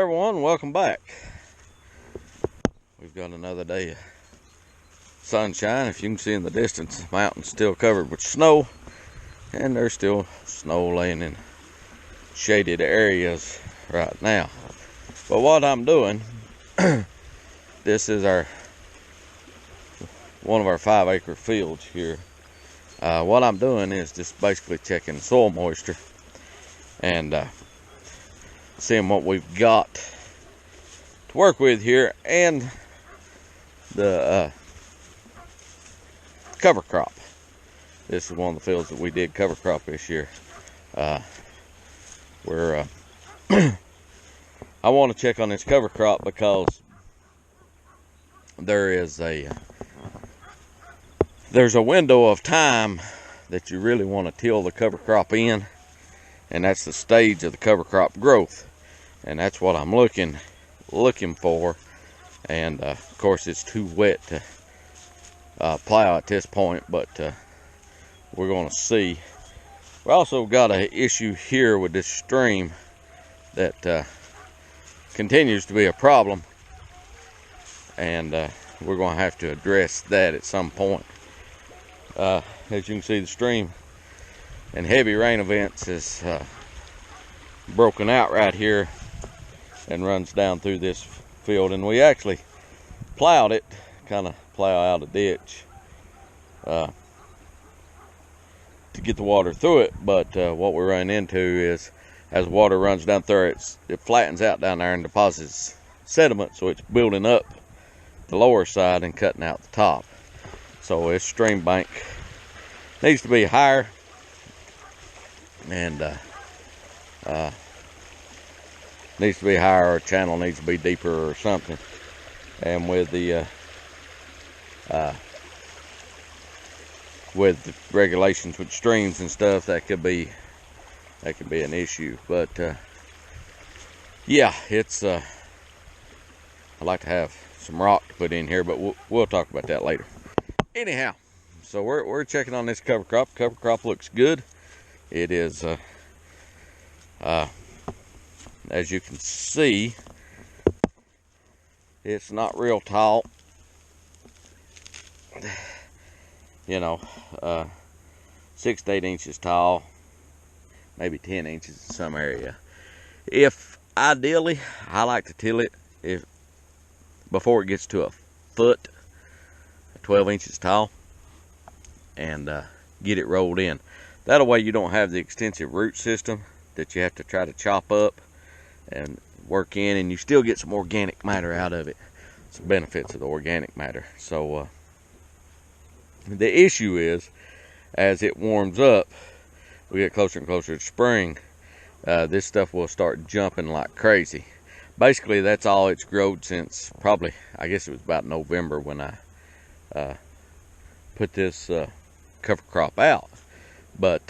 everyone, welcome back. We've got another day of sunshine. If you can see in the distance, the mountain's still covered with snow, and there's still snow laying in shaded areas right now. But what I'm doing, this is one of our 5-acre fields here. What I'm doing is just basically checking soil moisture and seeing what we've got to work with here, and the cover crop. This is one of the fields that we did cover crop this year. I want to check on this cover crop because there's a window of time that you really want to till the cover crop in, and that's the stage of the cover crop growth, and that's what I'm looking for. And of course it's too wet to plow at this point, but we're going to see. We also got an issue here with this stream that continues to be a problem, and we're going to have to address that at some point. As you can see, the stream and heavy rain events is broken out right here and runs down through this field, and we actually plowed it, kind of plow out a ditch to get the water through it. But what we run into is, as water runs down through it flattens out down there and deposits sediment, so it's building up the lower side and cutting out the top. So this stream bank needs to be higher, and needs to be higher, or channel needs to be deeper or something. And with the regulations with streams and stuff, that could be an issue. But yeah, it's I'd like to have some rock to put in here, but we'll talk about that later. Anyhow, so we're checking on this cover crop. Cover crop looks good. It is as you can see, it's not real tall, you know, 6 to 8 inches tall, maybe 10 inches in some area. Ideally, I like to till it before it gets to a foot, 12 inches tall, and get it rolled in. That way you don't have the extensive root system that you have to try to chop up and work in, and you still get some organic matter out of it. It's the benefits of the organic matter. So the issue is, as it warms up, we get closer and closer to spring, this stuff will start jumping like crazy. Basically, that's all it's grown since probably, I guess it was about November when I put this cover crop out. But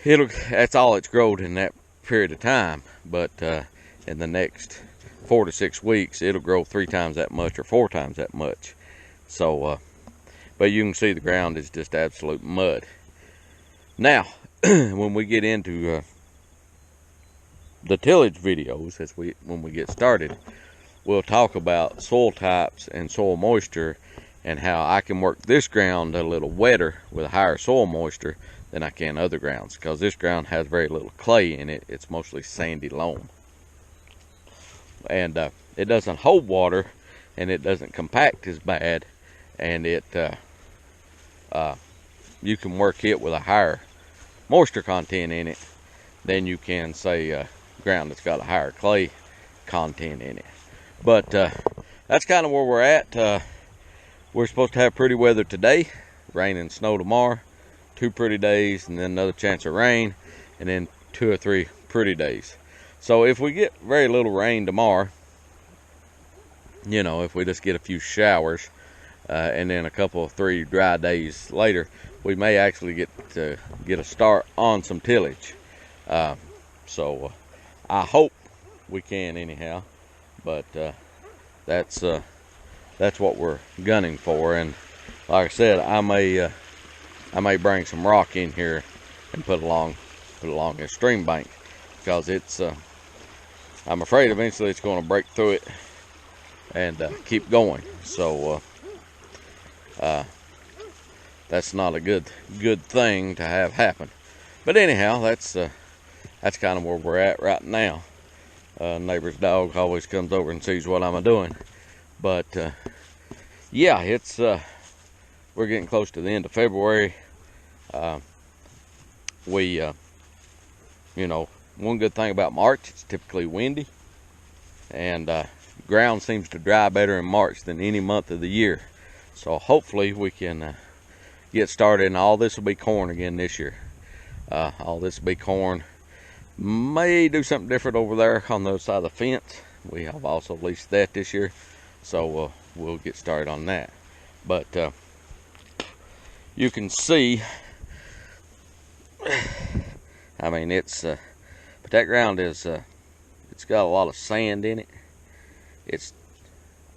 that's all it's grown in that period of time. But in the next 4 to 6 weeks, it'll grow 3 times that much or 4 times that much. So but you can see the ground is just absolute mud. Now when we get into the tillage videos, when we get started, we'll talk about soil types and soil moisture, and how I can work this ground a little wetter with a higher soil moisture than I can other grounds, because this ground has very little clay in it. It's mostly sandy loam, and it doesn't hold water, and it doesn't compact as bad, and you can work it with a higher moisture content in it than you can, say, ground that's got a higher clay content in it. But that's kind of where we're at. We're supposed to have pretty weather today, rain and snow tomorrow, 2 pretty days, and then another chance of rain, and then 2 or 3 pretty days. So if we get very little rain tomorrow, you know, if we just get a few showers, and then a couple of 3 dry days later, we may actually get a start on some tillage. So I hope we can anyhow, but that's what we're gunning for. And like I said, I may bring some rock in here and put along this stream bank, because it's I'm afraid eventually it's going to break through it and keep going. So that's not a good thing to have happen. But anyhow, that's kind of where we're at right now. Neighbor's dog always comes over and sees what I'm doing. But yeah, it's we're getting close to the end of February. You know, one good thing about March, it's typically windy, and ground seems to dry better in March than any month of the year. So hopefully we can get started, and all this will be corn again this year. All this will be corn. May do something different over there on the other side of the fence. We have also leased that this year, so we'll get started on that. But you can see, I mean, it's but that ground is it's got a lot of sand in it. It's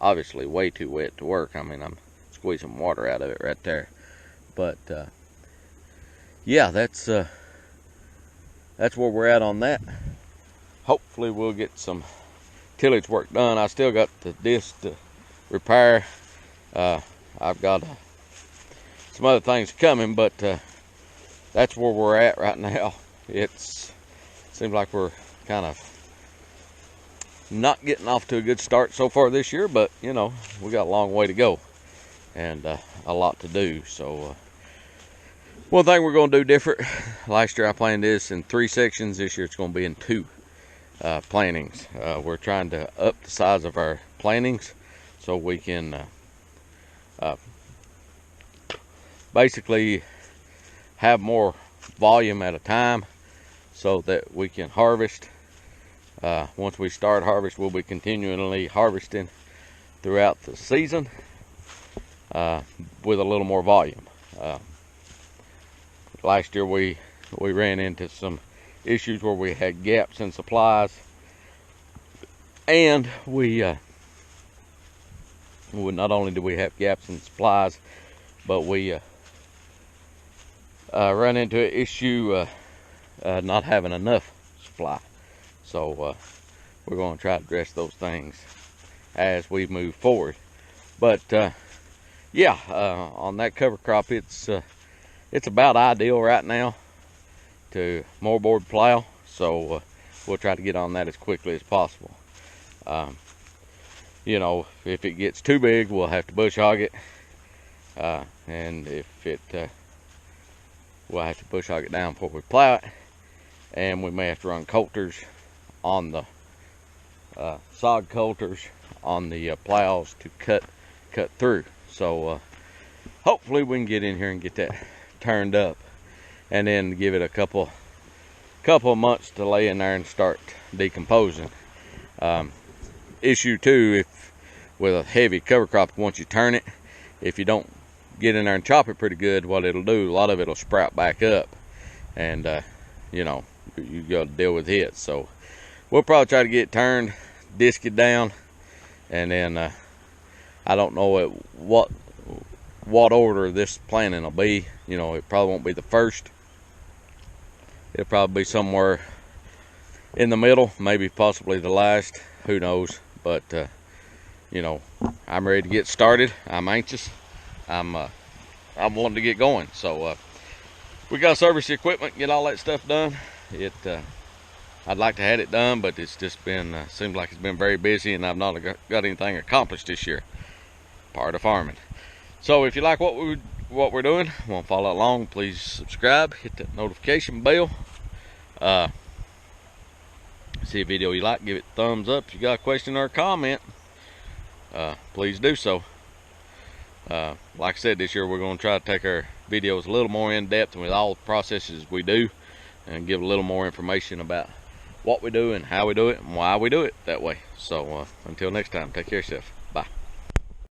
obviously way too wet to work. I mean, I'm squeezing water out of it right there. But yeah, that's where we're at on that. Hopefully we'll get some tillage work done. I still got the disc to repair. I've got some other things coming, but that's where we're at right now. It seems like we're kind of not getting off to a good start so far this year, but you know, we got a long way to go and a lot to do. So one thing we're going to do different, last year I planned this in 3 sections. This year it's going to be in 2 plantings. We're trying to up the size of our plantings so we can basically have more volume at a time, so that we can harvest. Once we start harvest, we'll be continually harvesting throughout the season with a little more volume. Last year we ran into some issues where we had gaps in supplies, and not only did we have gaps in supplies, but we run into an issue not having enough supply. So we're going to try to address those things as we move forward. But yeah, on that cover crop, it's about ideal right now to moorboard plow. So we'll try to get on that as quickly as possible. You know, if it gets too big, we'll have to bush hog it, and if it we'll have to bush hog it down before we plow it, and we may have to run coulters on the sod coulters on the plows to cut through. So hopefully we can get in here and get that turned up, and then give it a couple of months to lay in there and start decomposing. Issue too, if with a heavy cover crop, once you turn it, if you don't get in there and chop it pretty good, what it'll do, a lot of it'll sprout back up, and you know, you got to deal with it. So we'll probably try to get it turned, disc it down, and then I don't know what order this planting will be. You know, it probably won't be the first. It'll probably be somewhere in the middle, maybe possibly the last. Who knows? But you know, I'm ready to get started. I'm anxious. I'm wanting to get going. So we got to service the equipment, get all that stuff done. I'd like to have it done, but it's just been seems like it's been very busy, and I've not got anything accomplished this year. Part of farming. So if you like what we're doing, want to follow along, please subscribe, hit that notification bell. See a video you like, give it a thumbs up. If you got a question or a comment, please do so. Like I said, this year we're going to try to take our videos a little more in depth with all the processes we do, and give a little more information about what we do and how we do it and why we do it that way. So until next time, take care of yourself.